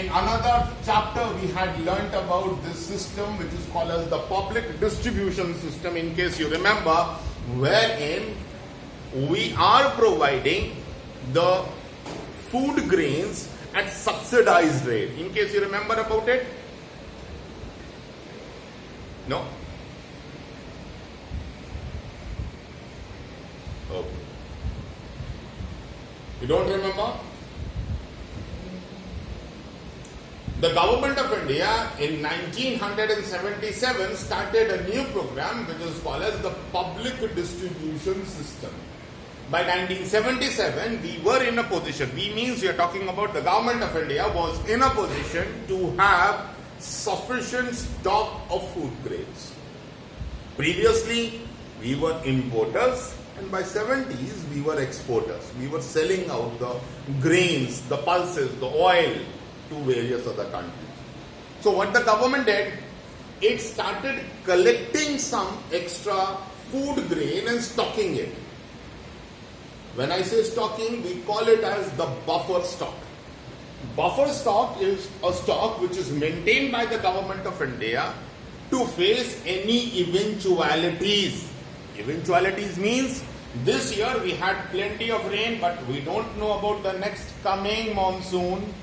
In another chapter, we had learnt about this system which is called as the public distribution system, in case you remember, wherein we are providing the food grains at subsidized rate. In case you remember about it? No? Okay. You don't remember? The government of India in 1977 started a new program which is called as the public distribution system. By 1977, we were in a position, we means we are talking about the government of India was in a position to have sufficient stock of food grains. Previously, we were importers, and by 70s, we were exporters. We were selling out the grains, the pulses, the oil to various other countries. So what the government did, it started collecting some extra food grain and stocking it. When I say stocking, we call it as the buffer stock. Buffer stock is a stock which is maintained by the government of India to face any eventualities. Eventualities means this year we had plenty of rain, but we don't know about the next coming monsoon.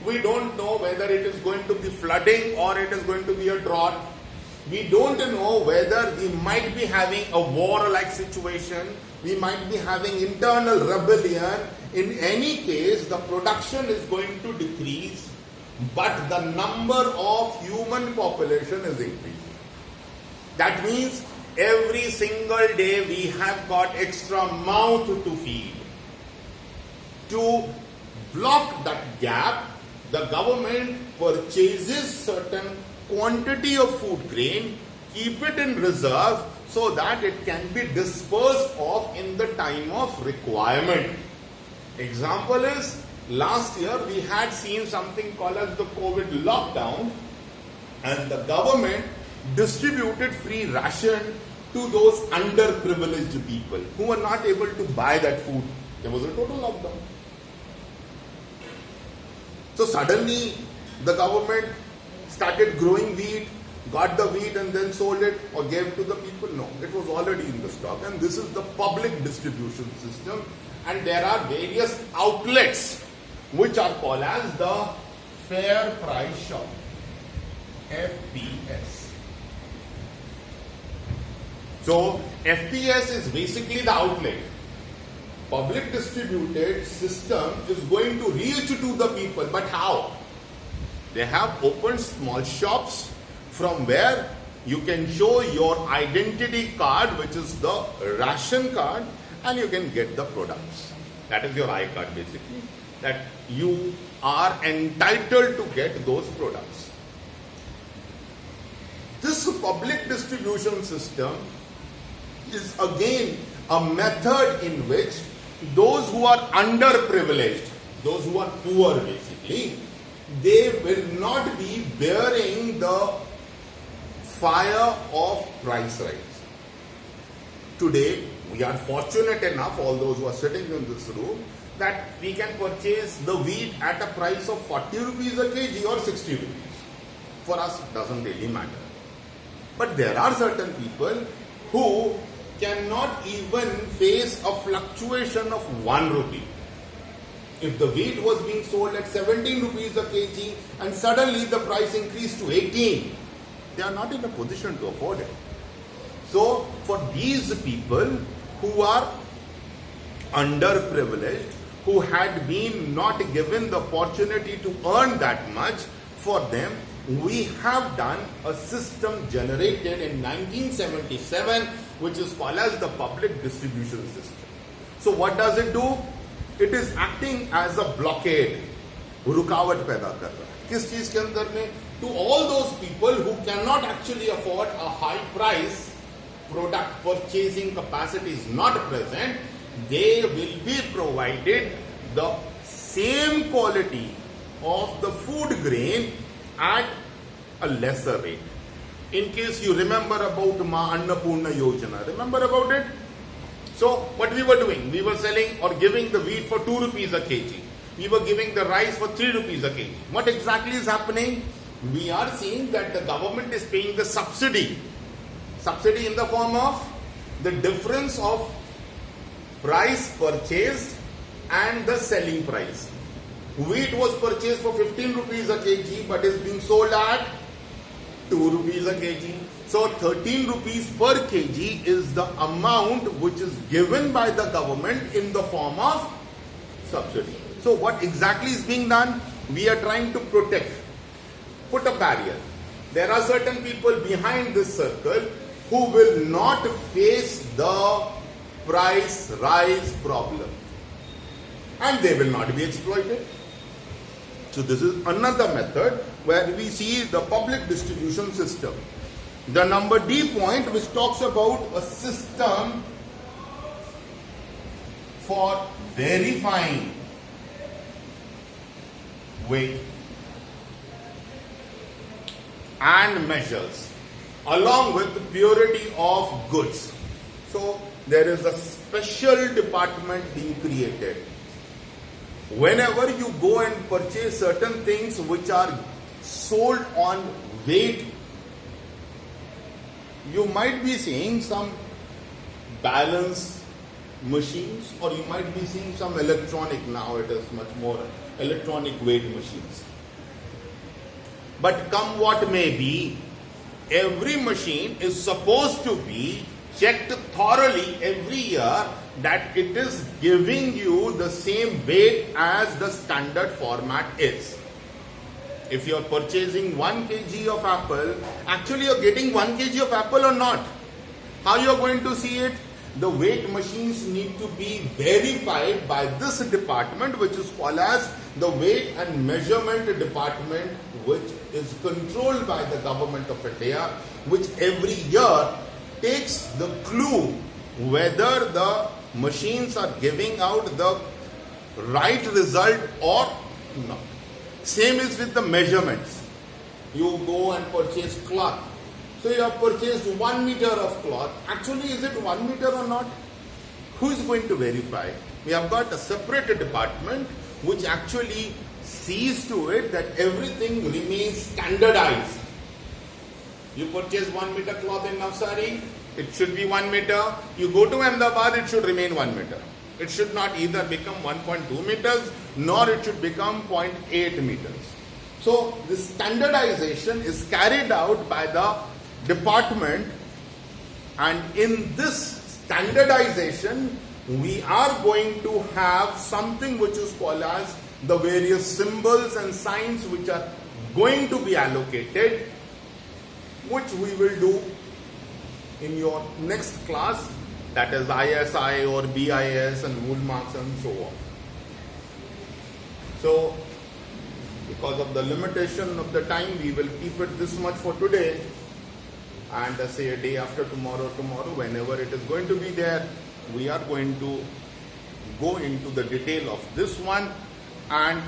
We don't know whether it is going to be flooding or it is going to be a drought. We don't know whether we might be having a war-like situation. We might be having internal rebellion. In any case, the production is going to decrease, but the number of human population is increasing. That means every single day we have got extra mouth to feed. To block that gap, the government purchases certain quantity of food grain, keep it in reserve so that it can be dispersed of in the time of requirement. Example is, last year we had seen something called as the COVID lockdown, and the government distributed free ration to those underprivileged people who were not able to buy that food. There was a total lockdown. So suddenly the government started growing wheat, got the wheat and then sold it or gave to the people. No, it was already in the stock, and this is the public distribution system, and there are various outlets which are called as the fair price shop, FPS. So FPS is basically the outlet. Public distributed system is going to reach to the people, but how? They have opened small shops from where you can show your identity card, which is the ration card, and you can get the products. That is your I-card basically, that you are entitled to get those products. This public distribution system is again a method in which those who are underprivileged, those who are poor basically, they will not be bearing the fire of price rise. Today, we are fortunate enough, all those who are sitting in this room, that we can purchase the wheat at a price of 40 rupees a kg or 60 rupees. For us, it doesn't really matter. But there are certain people who cannot even face a fluctuation of 1 rupee. If the wheat was being sold at 17 rupees a kg and suddenly the price increased to 18, they are not in a position to afford it. So for these people who are underprivileged, who had been not given the opportunity to earn that much, for them we have done a system generated in 1977 which is called as the public distribution system. So what does it do? It is acting as a blockade. रुकावट पैदा कर रहा है किस चीज के अंदर में? To all those people who cannot actually afford a high price product, purchasing capacity is not present, they will be provided the same quality of the food grain at a lesser rate. In case you remember about Ma Annapurna Yojana, remember about it? So what we were doing, we were selling or giving the wheat for 2 rupees a kg. we were giving the rice for 3 rupees a kg. What exactly is happening? We are seeing that the government is paying the subsidy. Subsidy in the form of the difference of price purchased and the selling price. Wheat was purchased for 15 rupees a kg but is being sold at 2 rupees a kg. So 13 rupees per kg is the amount which is given by the government in the form of subsidy. So what exactly is being done? We are trying to protect, put a barrier. There are certain people behind this circle who will not face the price rise problem, and they will not be exploited. So this is another method where we see the public distribution system. The number D point, which talks about a system for verifying weight and measures along with the purity of goods. So there is a special department being created. Whenever you go and purchase certain things which are sold on weight, you might be seeing some balance machines, or you might be seeing some electronic, now it is much more electronic weight machines. But come what may be, every machine is supposed to be checked thoroughly every year that it is giving you the same weight as the standard format is. If you are purchasing 1 kg of apple, actually you are getting 1 kg of apple or not? How you are going to see it? The weight machines need to be verified by this department, which is called as the weight and measurement department, which is controlled by the government of India, which every year takes the clue whether the machines are giving out the right result or not. Same is with the measurements. You go and purchase cloth. So you have purchased 1 meter of cloth. Actually, is it 1 meter or not? Who is going to verify? We have got a separate department which actually sees to it that everything remains standardized. You purchase 1 meter cloth in Navsari, it should be 1 meter. You go to Ahmedabad, it should remain 1 meter. It should not either become 1.2 meters nor it should become 0.8 meters. So this standardization is carried out by the department, and in this standardization we are going to have something which is called as the various symbols and signs which are going to be allocated, which we will do in your next class, that is ISI or BIS and wool marks and so on. So because of the limitation of the time, we will keep it this much for today, and say a day after tomorrow, whenever it is going to be there, we are going to go into the detail of this one and